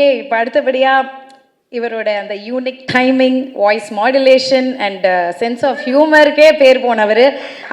இப்போ அடுத்தபடியாக இவரோட அந்த unique timing, voice modulation and sense of ஹியூமருக்கே பேர் போனவர்.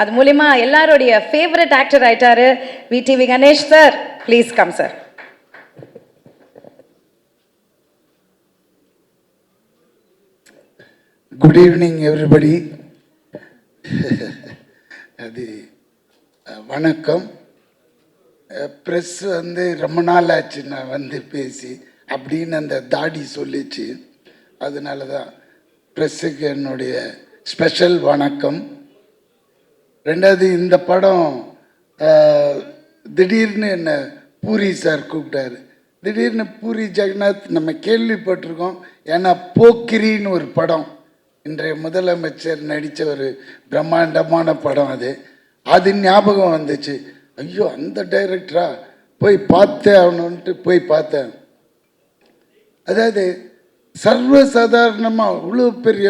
அது மூலிமா எல்லாருடைய ஃபேவரட் ஆக்டர் ஆயிட்டாரு. VTV Ganesh sir, please come sir. Good evening everybody. அது வணக்கம். ப்ரெஸ் ரொம்ப நாள் ஆச்சு நான் பேசி அப்படின்னு அந்த தாடி சொல்லிச்சு. அதனால தான் ப்ரெஸ்ஸுக்கு என்னுடைய ஸ்பெஷல் வணக்கம். ரெண்டாவது, இந்த படம் திடீர்னு என்னை பூரி சார் கூப்பிட்டாரு. திடீர்னு பூரி ஜெகநாத் நம்ம கேள்விப்பட்டிருக்கோம். ஏன்னா போக்கிரின்னு ஒரு படம், இன்றைய முதலமைச்சர் நடித்த ஒரு பிரம்மாண்டமான படம். அது ஞாபகம் வந்துச்சு. ஐயோ, அந்த டைரக்டரா, போய் பார்த்தேன் அவனுன்ட்டு போய் பார்த்தேன். அதாவது சர்வசாதாரணமாக இவ்வளோ பெரிய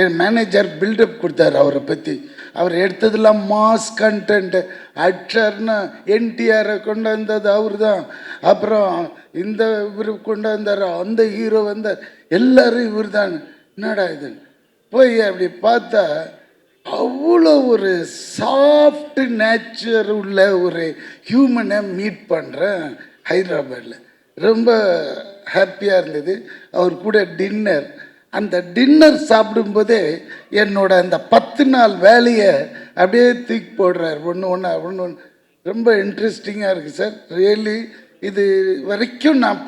என் மேனேஜர் பில்டப் கொடுத்தாரு அவரை பற்றி. அவர் எடுத்ததெல்லாம் மாஸ் கண்டென்ட். ஆக்டர்னா என்டிஆரை கொண்டு வந்தது அவர் தான். அப்புறம் இந்த இவர் கொண்டு வந்தார், அந்த ஹீரோ வந்தார், எல்லோரும் இவர் தான். என்னடா இது போய் அப்படி பார்த்தா அவ்வளோ ஒரு சாஃப்ட் நேச்சர் உள்ள ஒரு ஹியூமனை மீட் பண்ணுறேன் ஹைதராபாத்தில். ரொம்ப ஹாப்பியாக இருந்தது. அவர் கூட டின்னர், அந்த டின்னர் சாப்பிடும்போதே என்னோட அந்த 10 நாள் வேலையை அப்படியே தூக்கி போடுறார். ஒன்று ரொம்ப இன்ட்ரெஸ்டிங்காக இருக்குது சார். ரியலி இது வரைக்கும் நான்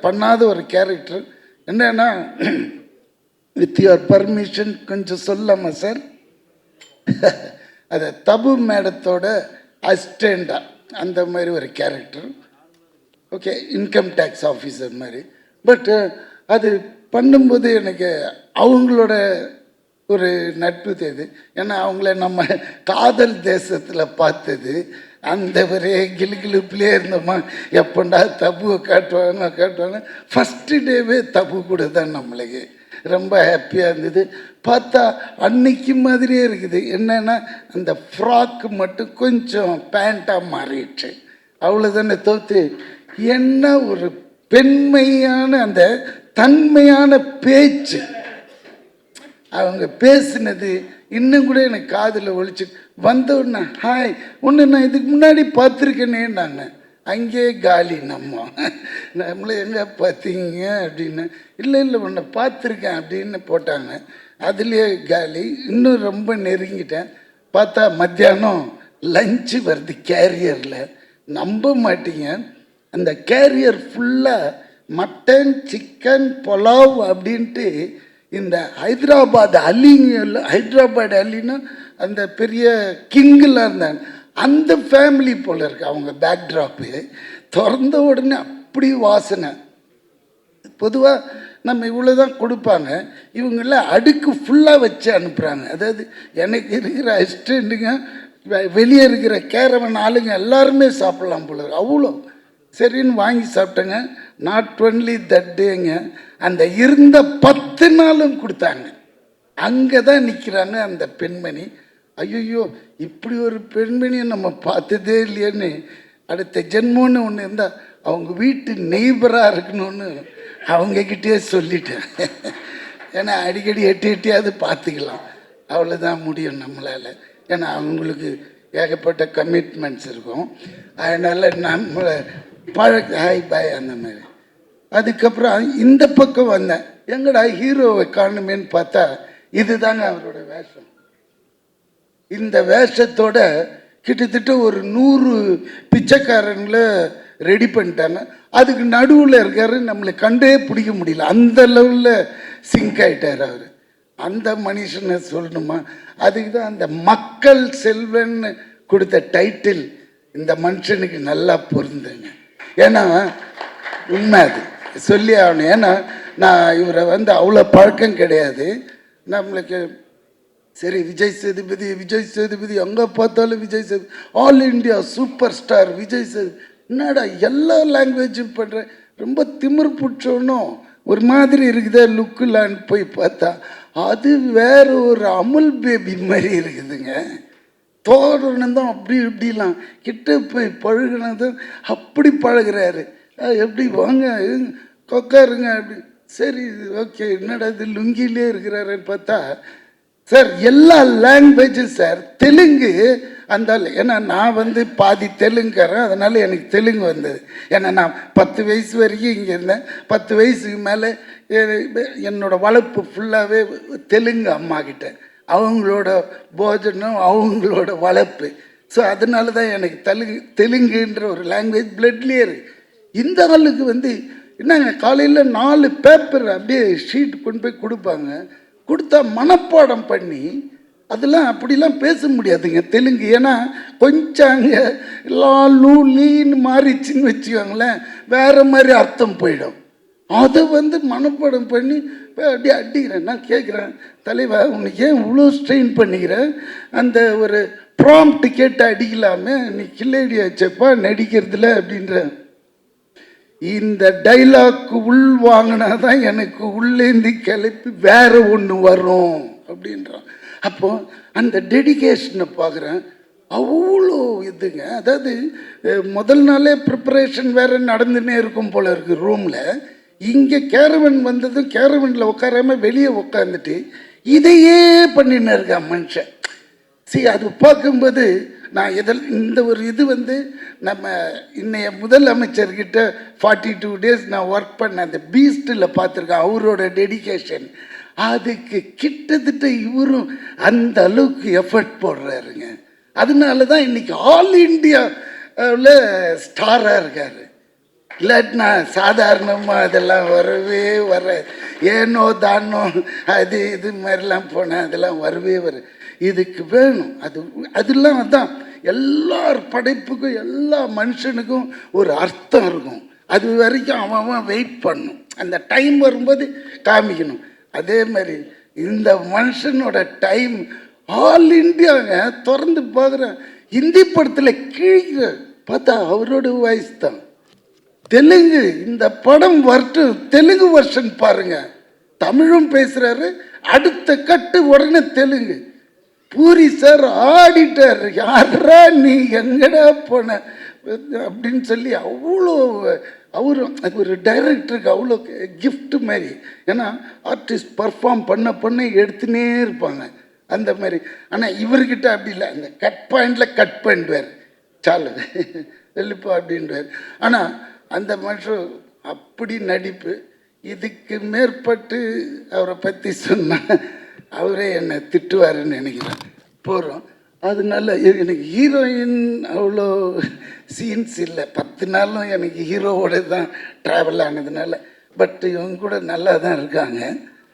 பண்ணாத ஒரு கேரக்டர். என்னன்னா, வித் யுவர் பர்மிஷன் கொஞ்சம் சொல்லாமா சார்? அது தபு மேடத்தோட அசிஸ்டண்டா அந்த மாதிரி ஒரு character. Okay, income tax officer மாதிரி. பட் அது பண்ணும்போது எனக்கு அவங்களோட ஒரு நட்பு தேது. ஏன்னா அவங்கள நம்ம காதல் தேசத்தில் பார்த்தது. அந்த ஒரே கிளுகிளுப்பிலே இருந்தோமா, எப்பண்டா தபுவை காட்டுவாங்க. ஃபஸ்ட்டு டேவே தபு கூட தான் நம்மளுக்கு ரொம்ப ஹாப்பியாக இருந்தது. பார்த்தா அன்னைக்கு மாதிரியே இருக்குது. என்னென்னா அந்த ஃப்ராக்கு மட்டும் கொஞ்சம் பேண்ட்டாக மாறிடுச்சு, அவ்வளோதானே தோற்று. என்ன ஒரு பெண்மையான அந்த தன்மையான பேச்சு, அவங்க பேசினது இன்னும் கூட எனக்கு காதில் ஒழிச்சு வந்தோடனே, ஹாய் ஒன்று நான் இதுக்கு முன்னாடி பார்த்துருக்கேனே. நாங்கள் அங்கே காலி நம்மளை எங்கே பார்த்தீங்க அப்படின்னு. இல்லை ஒன்று பார்த்துருக்கேன் அப்படின்னு போட்டாங்க. அதுலேயே காலி. இன்னும் ரொம்ப நெருங்கிட்டேன். பார்த்தா மத்தியானம் லஞ்சு வருது கேரியரில். நம்ப மாட்டீங்க, அந்த கேரியர் ஃபுல்லாக மட்டன், சிக்கன், புலாவ் அப்படின்ட்டு இந்த ஹைதராபாத் அலின்னா அந்த பெரிய கிங்கில் இருந்தாங்க, அந்த ஃபேமிலி போல் இருக்கு அவங்க பேக்ட்ராப்பு. திறந்த உடனே அப்படி வாசனை. பொதுவாக நம்ம இவ்வளோ தான் கொடுப்பாங்க, இவங்களாம் அடுக்கு ஃபுல்லாக வச்சு அனுப்புகிறாங்க. அதாவது எனக்கு இருக்கிற அசிஸ்டண்ட்டுங்க, வெளியே இருக்கிற கேரவன் ஆளுங்க எல்லாருமே சாப்பிட்லாம் போல இருக்கு. அவ்வளோ சரின்னு வாங்கி சாப்பிட்டேங்க. நாட் ஒன்லி தட் டேங்க, அந்த இருந்த 10 நாளும் கொடுத்தாங்க. அங்கே தான் நிற்கிறாங்க அந்த பெண்மணி. ஐயோ, இப்படி ஒரு பெண்மணியை நம்ம பார்த்ததே இல்லையேன்னு, அடுத்த ஜென்மோன்னு ஒன்று இருந்தால் அவங்க வீட்டு நெய்பராக இருக்கணும்னு அவங்கக்கிட்டே சொல்லிட்டேன். ஏன்னா அடிக்கடி எட்டியாவது பார்த்துக்கலாம், அவ்வளோதான் முடியும் நம்மளால். ஏன்னா அவங்களுக்கு ஏகப்பட்ட கமிட்மெண்ட்ஸ் இருக்கும். அதனால் நம்மளை ஹாய் பாய் அந்த மாதிரி. அதுக்கப்புறம் இந்த பக்கம் வந்தேன், எங்கடா ஹீரோவை காணுமேன்னு பார்த்தா இதுதாங்க அவரோட வேஷம். இந்த வேஷத்தோட கிட்டத்தட்ட ஒரு 100 பிச்சைக்காரங்களை ரெடி பண்ணிட்டாங்க. அதுக்கு நடுவில் இருக்காரு, நம்மளை கண்டே பிடிக்க முடியல, அந்த லெவலில் சிங்க் ஆகிட்டார் அவர். அந்த மனுஷனை சொல்லணுமா? அதுக்கு தான் அந்த மக்கள் செல்வன்னு கொடுத்த டைட்டில் இந்த மனுஷனுக்கு நல்லா பொருந்துங்க. ஏன்னா உண்மை, அது சொல்லி ஆகணும். ஏன்னா நான் இவரை அவ்வளோ பழக்கம் கிடையாது நம்மளுக்கு. சரி, விஜய் சேதுபதி அங்கே பார்த்தாலும் Vijay Sethupathi, all India super star Vijay Sethupathi. என்னடா எல்லா லாங்குவேஜும் பண்ணுறேன், ரொம்ப திமிர் பிடிச்சோன்னும் ஒரு மாதிரி இருக்குதே லுக்குலான்னு போய் பார்த்தா அது வேற ஒரு அமுல் பேபி மாதிரி இருக்குதுங்க. தோரணம் தான் அப்படி இப்படிலாம் கிட்ட போய் பழகினதும் அப்படி பழகிறாரு. எப்படி வாங்க உட்காருங்க அப்படி. சரி ஓகே, என்னடா இது லுங்கிலே இருக்கிறாருன்னு பார்த்தா, சார் எல்லா லாங்குவேஜும் சார். தெலுங்கு அந்த ஏன்னா நான் வந்து பாதி தெலுங்குறேன், அதனால எனக்கு தெலுங்கு வந்தது. ஏன்னா நான் 10 வயசு வரைக்கும் இங்கே இருந்தேன். 10 வயசுக்கு மேலே என்னோட வளர்ப்பு ஃபுல்லாகவே தெலுங்கு அம்மா கிட்ட, அவங்களோட போஜனம் அவங்களோட வளர்ப்பு. ஸோ அதனால தான் எனக்கு தெலுங்குன்ற ஒரு லாங்குவேஜ் பிளட்லேயே இருக்கு. இந்த ஆளுக்கு வந்து என்னங்க, காலையில் 4 பேப்பர் அப்படியே ஷீட் கொண்டு போய் கொடுப்பாங்க. கொடுத்தா மனப்பாடம் பண்ணி, அதெல்லாம் அப்படிலாம் பேச முடியாதுங்க தெலுங்கு. ஏன்னா கொஞ்சம் அங்கே லூ லீன்னு மாறிச்சின்னு வச்சுக்கோங்களேன், வேறு மாதிரி அர்த்தம் போயிடும். அதை வந்து மனப்பாடம் பண்ணி அப்படியே அடிக்கிறேன். நான் கேட்குறேன், தலைவா உனக்கு ஏன் இவ்வளோ ஸ்ட்ரெயின் பண்ணிக்கிறேன்? அந்த ஒரு ப்ராம்ப்ட் கேட்டு அடிக்கலாமே, நீ கில்லேடி ஆச்சப்பா நடிக்கிறதுல அப்படின்ற. இந்த டைலாக்கு உள் வாங்கினா தான் எனக்கு உள்ளேந்து கிளப்பி வேற ஒன்று வரும் அப்படின்றான். அப்போ அந்த டெடிகேஷனை பார்க்குறேன். அவ்வளோ இதுங்க. அதாவது முதல் நாளே ப்ரிப்பரேஷன் வேற நடந்துன்னே இருக்கும் போல இருக்கு ரூமில். இங்கே கேரவன் வந்ததும் கேரவனில் உட்காராம வெளியே உட்காந்துட்டு இதையே பண்ணின்னு இருக்கான் மனுஷன். சரி, அது பார்க்கும்போது நான் இந்த ஒரு இது வந்து நம்ம இன்னைய முதலமைச்சர்கிட்ட 42 days நான் ஒர்க் பண்ண அந்த பீஸ்டில் பார்த்துருக்கேன். அவரோட டெடிகேஷன் அதுக்கு கிட்டத்தட்ட இவரும் அந்த அளவுக்கு எஃபர்ட் போடுறாருங்க. அதனால தான் இன்னைக்கு ஆல் இண்டியாவில் ஸ்டாராக இருக்காரு. இல்லாட்டினா சாதாரணமாக அதெல்லாம் வரவே வர, ஏனோ தானோ அது இது மாதிரிலாம் போனேன், அதெல்லாம் வரவே இதுக்கு வேணும். அதெல்லாம் தான் எல்லார் படைப்புக்கும் எல்லா மனுஷனுக்கும் ஒரு அர்த்தம் இருக்கும். அது வரைக்கும் அவன் வெயிட் பண்ணும், அந்த டைம் வரும்போது காமிக்கணும். அதே மாதிரி இந்த மனுஷனோட டைம் ஆல் இண்டியாங்க. திறந்து பார்க்குறேன், ஹிந்தி படத்தில் கீழே பார்த்தா அவரோட வாய்ஸ் தான். தெலுங்கு இந்த படம் வரட்டும், தெலுங்கு வெர்ஷன் பாருங்க, தமிழும் பேசுறாரு, அடுத்த கட்டு உடனே தெலுங்கு. பூரி சார் ஆடிட்டார், யாரா நீ எங்கடா போன அப்படின்னு சொல்லி அவ்வளோ அவரும் அது ஒரு டைரக்டருக்கு அவ்வளோ கிஃப்ட் மாதிரி. ஏன்னா ஆர்டிஸ்ட் பர்ஃபார்ம் பண்ண எடுத்துனே இருப்பாங்க அந்த மாதிரி. ஆனால் இவர்கிட்ட அப்படி இல்லை, அந்த கட் பாயிண்டில் கட் பண்ணிடுவார், சாலு வெள்ளிப்பா அப்படின்வார். ஆனால் அந்த மனுஷன் அப்படி நடிப்பு. இதுக்கு மேற்பட்டு அவரை பற்றி சொன்னால் அவரே என்னை திட்டுவாருன்னு நினைக்கிறேன். போகிறோம். அதனால எனக்கு ஹீரோயின் அவ்வளோ சீன்ஸ் இல்லை. 10 நாளும் எனக்கு ஹீரோவோட தான் ட்ராவல் ஆனதுனால. பட் இவங்க கூட நல்லா தான் இருக்காங்க.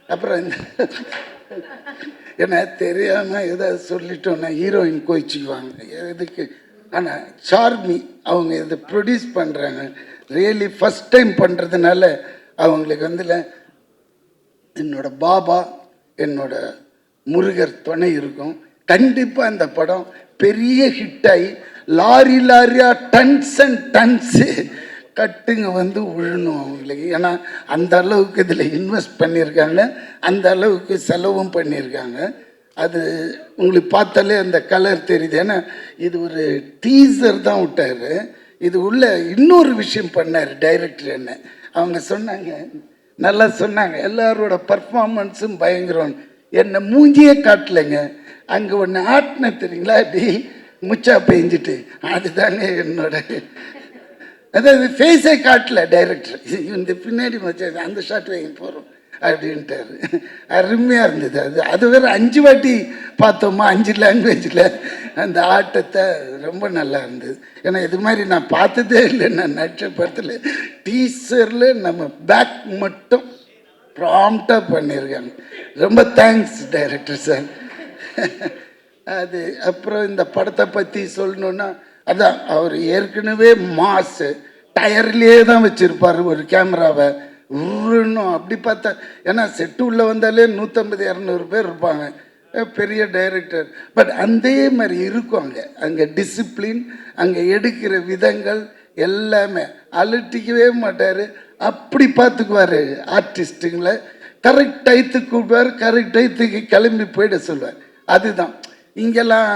அப்புறம் இந்த ஏன்னா தெரியாமல் ஏதாவது சொல்லிட்டோன்னா ஹீரோயின் கோச்சிக்குவாங்க எதுக்கு. ஆனால் சார்மி அவங்க இதை ப்ரொடியூஸ் பண்ணுறாங்க, ரியலி ஃபஸ்ட் டைம் பண்ணுறதுனால அவங்களுக்கு வந்து என்னோட பாபா என்னோட முருகர் துணை இருக்கும். கண்டிப்பாக அந்த படம் பெரிய ஹிட்டாகி லாரியாக டன்ஸ் அண்ட் டன்ஸு கட்டுங்க வந்து விழணும் அவங்களுக்கு. ஏன்னா அந்த அளவுக்கு இதில் இன்வெஸ்ட் பண்ணியிருக்காங்க, அந்த அளவுக்கு செலவும் பண்ணியிருக்காங்க. அது உங்களுக்கு பார்த்தாலே அந்த கலர் தெரியுது. ஏன்னா இது ஒரு டீசர் தான் விட்டார். இது உள்ள இன்னொரு விஷயம் பண்ணார் டைரக்டர். என்ன அவங்க சொன்னாங்க, நல்லா சொன்னாங்க, எல்லாரோட பர்ஃபார்மன்ஸும் பயங்கரம். என்னை மூஞ்சியே காட்டலைங்க, அங்கே ஒன்று ஆட்டின தெரியுங்களா, அப்படி முச்சா பெஞ்சிட்டு, அதுதாங்க என்னோட. அதாவது ஃபேஸே காட்டல டைரக்டர். இந்த பின்னாடி மச்சா அந்த ஷாட் வாங்கி போகிறோம் அப்படின்ட்டாரு. அருமையாக இருந்தது. அது வேறு 5 வாட்டி பார்த்தோமா 5 லாங்குவேஜில் அந்த ஆட்டத்தை. ரொம்ப நல்லா இருந்தது. ஏன்னா இது மாதிரி நான் பார்த்ததே இல்லை. நான் நடிச்ச படத்தில் டீசரில் நம்ம பேக் மட்டும் ப்ராம்ப்டாக பண்ணியிருக்காங்க. ரொம்ப தேங்க்ஸ் டைரக்டர் சார். அது அப்புறம் இந்த படத்தை பற்றி சொல்லணுன்னா, அதான் அவர் ஏற்கனவே மாசு டயர்லேயே தான் வச்சுருப்பார் ஒரு கேமராவை. இன்னும் அப்படி பார்த்தா, ஏன்னா செட்டு உள்ளே வந்தாலே 150-200 பேர் இருப்பாங்க, பெரிய டைரக்டர். பட் அதே மாதிரி இருக்கும் அங்கே டிசிப்ளின், அங்கே எடுக்கிற விதங்கள் எல்லாமே. அலட்டிக்கவே மாட்டார், அப்படி பார்த்துக்குவார் ஆர்டிஸ்ட்டுங்களை. கரெக்ட் டயத்துக்கு கூப்பிடுவார், கரெக்ட் டயத்துக்கு கிளம்பி போயிட சொல்லுவார். அதுதான் இங்கெல்லாம்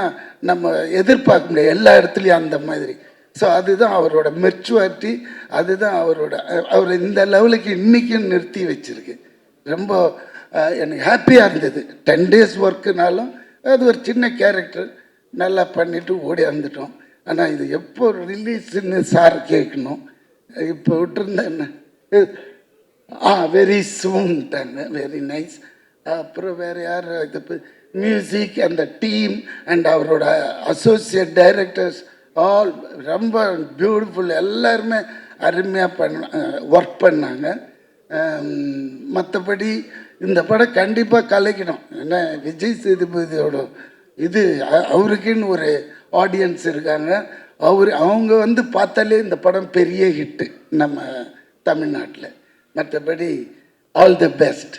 நம்ம எதிர்பார்க்க முடியாது எல்லா இடத்துலையும் அந்த மாதிரி. ஸோ அதுதான் அவரோட மெச்சுவாரிட்டி, அதுதான் அவர் இந்த லெவலுக்கு இன்றைக்கும் நிறுத்தி வச்சிருக்கு. ரொம்ப எனக்கு ஹாப்பியாக இருந்தது. 10 days ஒர்க்குனாலும் அது ஒரு சின்ன கேரக்டர் நல்லா பண்ணிவிட்டு ஓடி வந்துட்டோம். ஆனால் இது எப்போ ரிலீஸ்ன்னு சார் கேட்கணும். இப்போ விட்டுருந்தேன். வெரி சூன்ட்டாங்க. Very nice. அப்புறம் வேறு யார் இது மியூசிக் அந்த டீம் அண்ட் அவரோட அசோசியேட் டைரக்டர்ஸ் ஆல் ரொம்ப பியூட்டிஃபுல். எல்லாருமே அருமையாக ஒர்க் பண்ணாங்க. மற்றபடி இந்த படம் கண்டிப்பாக கலைக்கணும். ஏன்னா விஜய் சேதுபதியோட இது அவருக்குன்னு ஒரு ஆடியன்ஸ் இருக்காங்க. அவங்க வந்து பார்த்தாலே இந்த படம் பெரிய ஹிட்டு நம்ம தமிழ்நாட்டில். மற்றபடி ஆல் தி பெஸ்ட்.